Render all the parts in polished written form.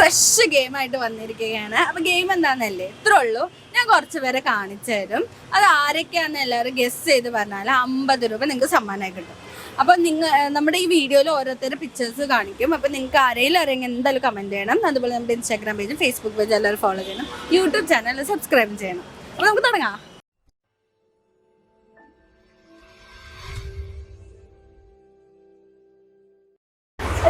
Fresh ഗെയിമായിട്ട് വന്നിരിക്കുകയാണ്. അപ്പോൾ game എന്താണെന്നല്ലേ, ഇത്രേ ഉള്ളൂ. ഞാൻ കുറച്ച് പേരെ കാണിച്ചു തരും. അത് ആരൊക്കെയാണെന്ന് എല്ലാവരും ഗെസ് ചെയ്ത് പറഞ്ഞാൽ 50 രൂപ നിങ്ങൾക്ക് സമ്മാനമായി കിട്ടും. അപ്പോൾ നമ്മുടെ ഈ വീഡിയോയിൽ ഓരോരുത്തർ പിക്ചേഴ്സ് കാണിക്കും. അപ്പോൾ നിങ്ങൾക്ക് ആരെങ്കിലും എന്തായാലും കമൻറ്റ് ചെയ്യണം. അതുപോലെ നമ്മുടെ ഇൻസ്റ്റാഗ്രാം പേജും ഫേസ്ബുക്ക് പേജും എല്ലാവരും ഫോളോ ചെയ്യണം. യൂട്യൂബ് ചാനൽ സബ്സ്ക്രൈബ് ചെയ്യണം. അപ്പോൾ നമുക്ക് തുടങ്ങാം.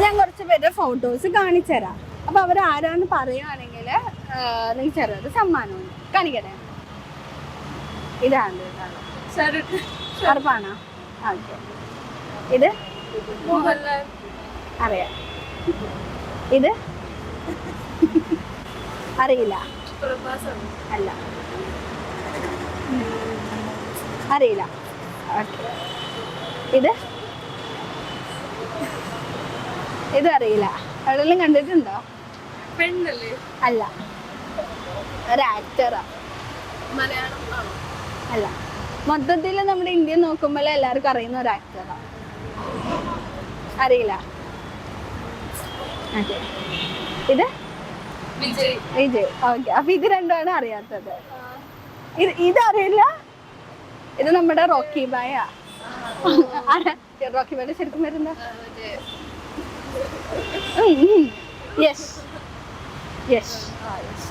ഞാൻ കുറച്ച് പേരുടെ ഫോട്ടോസ് കാണിച്ചു തരാം. അപ്പോൾ അവർ ആരാന്ന് പറയുകയാണെങ്കിൽ നിങ്ങൾക്ക് ചെറിയൊരു സമ്മാനമുണ്ട്. കാണിക്കട്ടെ. ഇതാണ് ഉറപ്പാണോ? ഓക്കെ. ഇത് അറിയാം. ഇത് അറിയില്ല. അല്ല, അറിയില്ല. ഓക്കെ. ഇത് അറിയില്ല. എവിടെയെല്ലാം കണ്ടിട്ടുണ്ടോ? അല്ല, ഒരു ആക്ടറാ. അല്ല, മൊത്തത്തിൽ നമ്മുടെ ഇന്ത്യ നോക്കുമ്പോൾ എല്ലാവർക്കും അറിയുന്ന ഒരു ആക്ടറാ. അറിയില്ല. ഓക്കെ. ഇത് വിജയ്. ഓക്കെ. അപ്പൊ ഇത് രണ്ടുമാണ് അറിയാത്തത്. ഇതറിയില്ല. ഇത് നമ്മുടെ റോക്കി ബായ. റോക്കി ബായുടെ ശരിക്കും വരുന്ന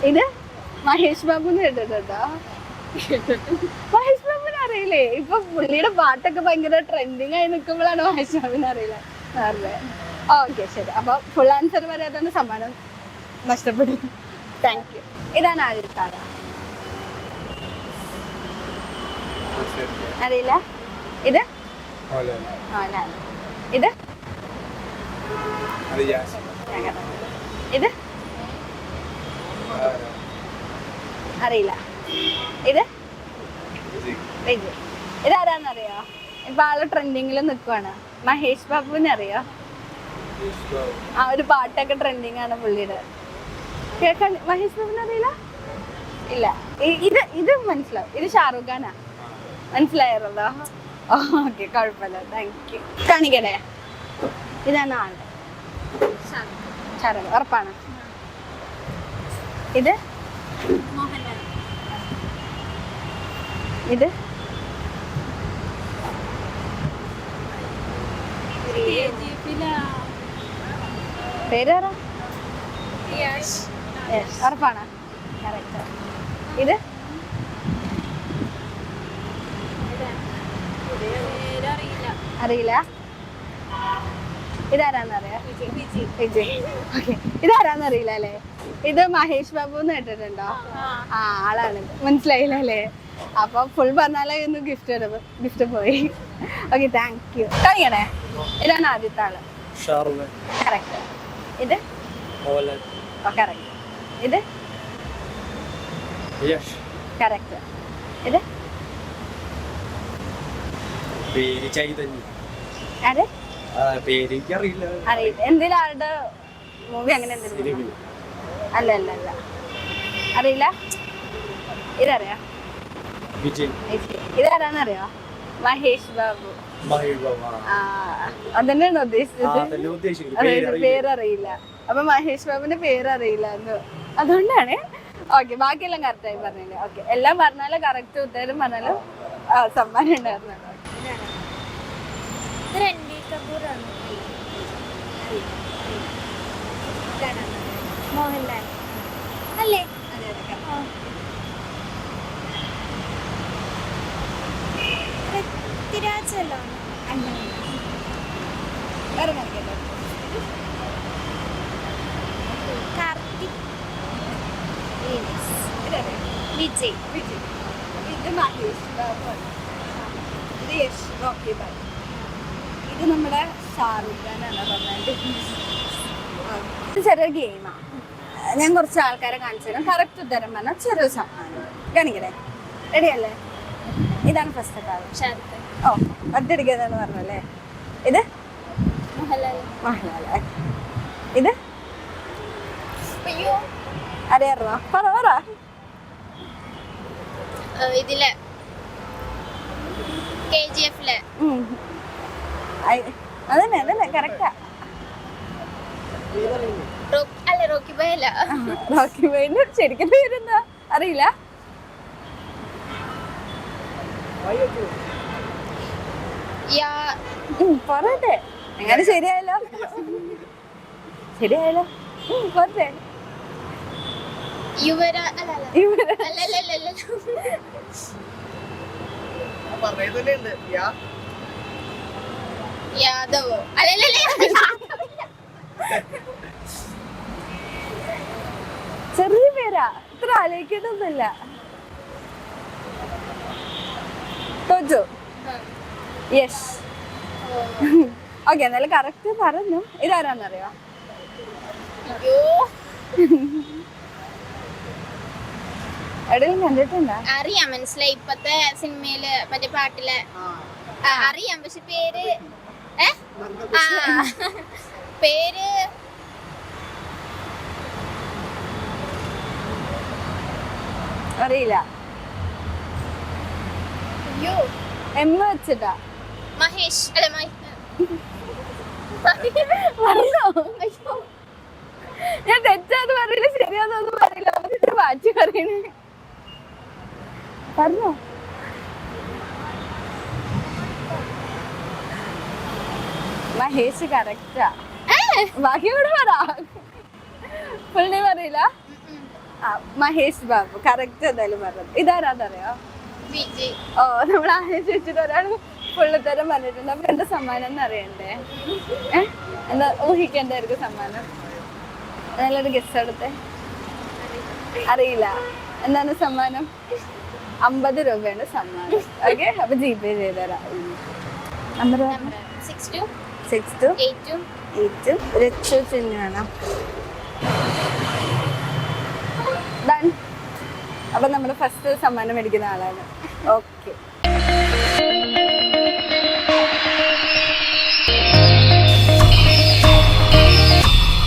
ഇത് മഹേഷ് ബാബുന്ന് കേട്ടിട്ടുണ്ടോ? മഹേഷ് ബാബുവിനെ അറിയില്ലേ? ഇപ്പൊ പുള്ളിയുടെ പാട്ടൊക്കെ ഭയങ്കര ട്രെൻഡിങ് ആയി നിൽക്കുമ്പോഴാണ് മഹേഷ് ബാബുവിനെ അറിയില്ല. ഓക്കെ, ശരി. അപ്പൊ ഫുൾ ആൻസർ പറയാത്തതുകൊണ്ട് സമ്മാനം നഷ്ടപ്പെടും. Thank you. ഇതാണ് ആദ്യത്തെ ആള്. അറിയില്ല. ഇത് ഇത് ഇത് അറിയില്ല. ഇത് വിജയ്. ഇതാരാന്നറിയോ? ഇപ്പൊ ആള് ട്രെൻഡിങ്ങിൽ നിൽക്കുവാണ്. മഹേഷ് ബാബുവിനെ അറിയോ? ആ, ഒരു പാട്ടൊക്കെ ട്രെൻഡിങ് ആണ് പുള്ളിയുടെ. കേൾക്കാൻ മഹേഷ് ബാബുവിനെ അറിയില്ല? ഇല്ല. ഇത് മനസ്സിലാവും. ഇത് ഷാറൂഖ് ഖാനാ. മനസ്സിലായിരുന്നോ? ഓക്കെ, കുഴപ്പമില്ല. Thank you. കാണിക്കട്ടെ. ഇതാണ് ആള്. ഷാറൂഖ്. ഉറപ്പാണ്. ഇത് ഇത് പേര് പറ. ഉറപ്പാണ്. കറക്റ്റ്. ഇത് അറിയില്ല. ഇതാരാന്നറിയാ? വിജയ്. ഓക്കെ. ഇതാരാന്നറിയില്ല അല്ലേ? ഇത് മഹേഷ് ബാബു എന്ന് കേട്ടിട്ടുണ്ടോ? ആ, ആളാണ്. മനസ്സിലായില്ല അല്ലേ? അപ്പൊ ഫുൾ പറഞ്ഞാലേ ഒന്ന് ഗിഫ്റ്റ് പോയി. Okay, thank you. കഴിയണേ. ഇതാണ് ആദ്യത്തെ ആള്. കറക്റ്റ്. ഇത് കറക്റ്റ്. ഇത് കറക്റ്റ്. ഇത് അറിയില്ല. എന്തെങ്കിലും ആളുടെ മൂവി അങ്ങനെ എന്തെങ്കിലും? അല്ല അല്ല അല്ല, അറിയില്ല. ഇതറിയാ? ഇതാരാന്നറിയോ? മഹേഷ് ബാബു. അതന്നെയാണ് ഉദ്ദേശിച്ചത്. പേരറിയില്ല. അപ്പൊ മഹേഷ് ബാബുവിന്റെ പേരറിയില്ല. അതുകൊണ്ടാണ്. ഓക്കെ, ബാക്കിയെല്ലാം കറക്റ്റായി പറഞ്ഞില്ലേ? ഓക്കെ, എല്ലാം പറഞ്ഞാലും കറക്റ്റ് ഉത്തരം പറഞ്ഞാലും സമ്മാനം ഉണ്ടായിരുന്നു. മോഹൻലാൽ അല്ലേ? പൃഥ്വിരാജല്ലോ? അല്ല, വേറെ കാണിക്കല്ലോ. കാർത്തിക്. വിജയ്. ഇത് മഹേഷ് ബാബു. ഇത് യശ് റോക്കി ബാബു. ഇത് നമ്മുടെ ഷാറൂഖ് ഖാനാണ് പറഞ്ഞത്. ചെറിയ ഗെയിമാണ്. ഞാൻ കുറച്ച് ആൾക്കാരെ കാണിച്ചു തരാം. കറക്റ്റ് ഉത്തരം പറഞ്ഞാൽ ചെറിയ സമ്മാനം. കാണിക്കണേ? റെഡിയല്ലേ? ഇതാണ് ഫസ്റ്റ് ആൾ. ഓ, ഒറ്റടിക്കാന്ന് പറഞ്ഞല്ലേ? ഇത് മോഹൻലാൽ. ഇത് അറിയാറോ? പറ. ഇതിലെ KGF-ലെ അതന്നെ കറക്റ്റാ. അല്ല, റോക്കി റോക്കി ബോയിന്റെ ശരിക്കും പേരെന്താ അറിയില്ല. പറയട്ടെ എങ്ങനെ ശരിയായല്ലോ പോരട്ടെ. യാദവോ ചെറിയ പേരാ, ഇത്ര ആലോചിക്കേണ്ടതൊന്നുമില്ല. തോറ്റു. യെസ്. ഓക്കെ, എന്നാലും കറക്റ്റ് പറഞ്ഞു. ഇതാരാന്നറിയോ? എവിടെയും കണ്ടിട്ടുണ്ടോ? അറിയാം, മനസ്സിലായി. ഇപ്പത്തെ സിനിമയില് മറ്റേ പാട്ടിലെ അറിയാം, പക്ഷെ പേര് പേര് അറിയില്ല. അയ്യോ, എം വെച്ചിട്ടാ. മഹേഷ് അല്ല ഞാൻ തെറ്റാന്ന് പറയില്ല, ശരിയാന്നൊന്നും പറയില്ല. മാറ്റി പറയണേ. പറഞ്ഞോ. മഹേഷ് കറക്റ്റാ. ബാക്കി കൂടെ പറ. ഫുൾ നെയിം അറിയില്ല. മഹേഷ് ബാബു കറക്റ്റ് എന്തായാലും പറഞ്ഞത്. ഇതാരാന്നറിയോ? ഓ, നമ്മൾ ആദ്യം ചോദിച്ചിട്ട് ഒരാൾ ഫുള്ളുത്തരം പറഞ്ഞിട്ടുണ്ട്. അപ്പൊ എന്താ സമ്മാനം എന്ന് അറിയണ്ടേ? എന്താ ഊഹിക്കണ്ടായിരിക്കും സമ്മാനം. നല്ലൊരു ഗസ്റ്റ് എടുത്തേ. അറിയില്ല. എന്താണ് സമ്മാനം? 50 രൂപയാണ് സമ്മാനം. ഓക്കെ, അപ്പൊ ജിപേ ചെയ്തുതരാം. നമ്പർ 6282 രച്ചു ചിഹ്നം. ഡൺ. അപ്പൊ നമ്മുടെ ഫസ്റ്റ് സമ്മാനം മേടിക്കുന്ന ആളാണ്. ഓക്കെ.